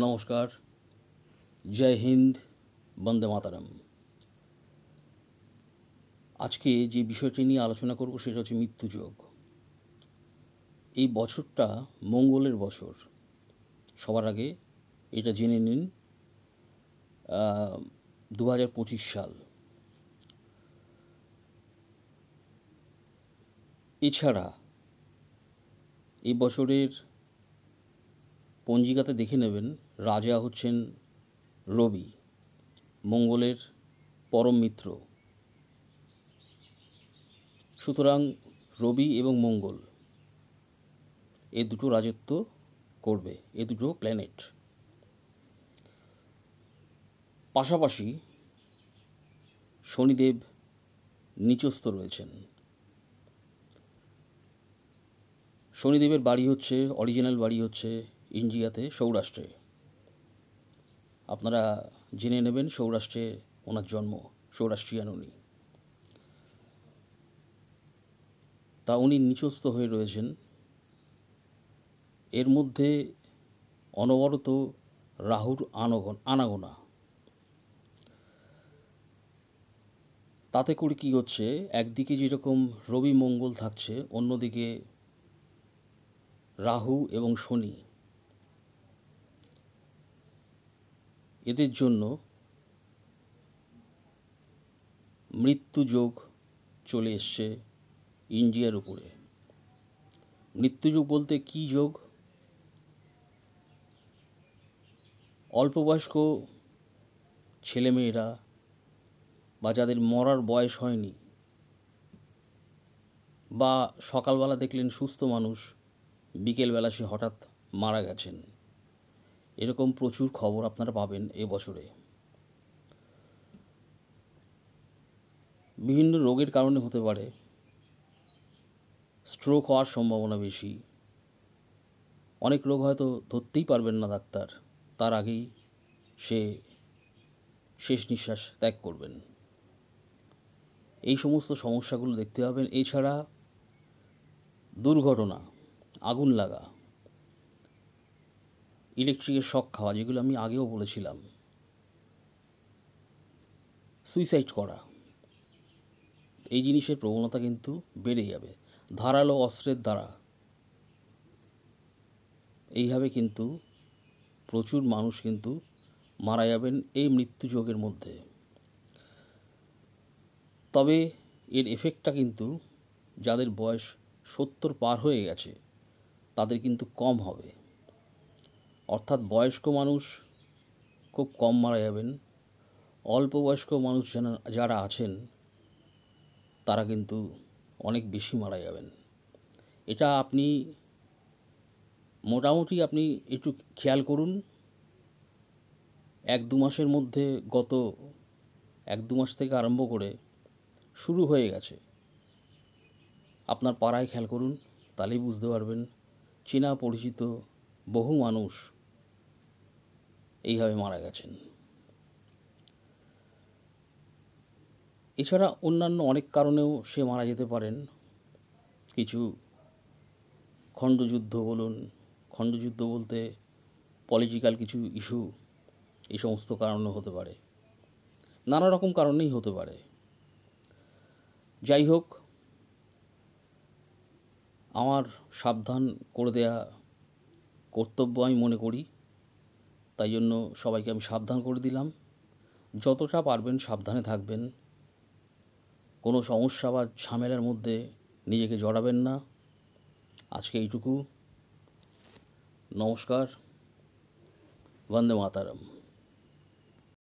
নমস্কার, জয় হিন্দ, বন্দে মাতরম। আজকে যে বিষয়টি নিয়ে আলোচনা করব সেটা হচ্ছে মৃত্যুযোগ। এই বছরটা মঙ্গলের বছর। সবার আগে এটা জেনে নিন 2025 সাল। এছাড়া এই বছরের পঞ্জিকাতে দেখে নেবেন রাজা হচ্ছেন রবি, মঙ্গলের পরম মিত্র। সুতরাং রবি এবং মঙ্গল এ দুটো রাজত্ব করবে, এ দুটো প্ল্যানেট। পাশাপাশি শনিদেব নিচস্থ রয়েছেন। শনিদেবের বাড়ি হচ্ছে, অরিজিনাল বাড়ি হচ্ছে ইন্ডিয়াতে, সৌরাষ্ট্রে। আপনারা জেনে নেবেন সৌরাষ্ট্রে ওনার জন্ম, সৌরাষ্ট্রিয়ান উনি। তা উনি নিচস্থ হয়ে রয়েছেন। এর মধ্যে অনবরত রাহুর আনাগোনা। তাতে করে কী হচ্ছে, একদিকে যেরকম রবি মঙ্গল থাকছে, অন্যদিকে রাহু এবং শনি। এদের জন্য মৃত্যুযোগ চলে এসছে ইন্ডিয়ার উপরে। মৃত্যুযোগ বলতে কী যোগ? অল্পবয়স্ক ছেলেমেয়েরা বা যাদের মরার বয়স হয়নি, বা সকালবেলা দেখলেন সুস্থ মানুষ, বিকেলবেলা সে হঠাৎ মারা গেছেন, এরকম প্রচুর খবর আপনারা পাবেন এবছরে। বিভিন্ন রোগের কারণে হতে পারে। স্ট্রোক হওয়ার সম্ভাবনা বেশি। অনেক রোগ হয়তো ধরতেই পারবেন না ডাক্তার, তার আগেই সে শেষ নিঃশ্বাস ত্যাগ করবেন। এই সমস্ত সমস্যাগুলো দেখতে পাবেন। এছাড়া দুর্ঘটনা, আগুন লাগা, ইলেকট্রিকের শক খাওয়া, যেগুলো আমি আগেও বলেছিলাম, সুইসাইড করা, এই জিনিসের প্রবণতা কিন্তু বেড়ে যাবে। ধারালো অস্ত্রের দ্বারা এইভাবে কিন্তু প্রচুর মানুষ কিন্তু মারা যাবেন এই মৃত্যুযোগের মধ্যে। তবে এর এফেক্টটা কিন্তু যাদের বয়স 70 পার হয়ে গেছে তাদের কিন্তু কম হবে। অর্থাৎ বয়স্ক মানুষ খুব কম মারা যাবেন। অল্প বয়স্ক মানুষ যারা আছেন তারা কিন্তু অনেক বেশি মারা যাবেন। এটা আপনি মোটামুটি একটু খেয়াল করুন। 1-2 মাসের মধ্যে, গত 1-2 মাস থেকে আরম্ভ করে শুরু হয়ে গেছে। আপনার পাড়ায় খেয়াল করুন, তাহলেই বুঝতে পারবেন। চেনা পরিচিত বহু মানুষ এইভাবে মারা গেছেন। এছাড়া অন্যান্য অনেক কারণেও সে মারা যেতে পারেন। কিছু খণ্ডযুদ্ধ বলুন, খণ্ডযুদ্ধ বলতে পলিটিক্যাল কিছু ইস্যু, এই সমস্ত কারণে হতে পারে। নানা রকম কারণেই হতে পারে। যাই হোক, আমার সাবধান করে দেয়া কর্তব্য আমি মনে করি। তাই জন্য সবাইকে আমি সাবধান করে দিলাম। যতটা পারবেন সাবধানে থাকবেন। কোনো সমস্যা বা ঝামেলার মধ্যে নিজেকে জড়াবেন না। আজকে এইটুকু। নমস্কার, বন্দে মাতরম।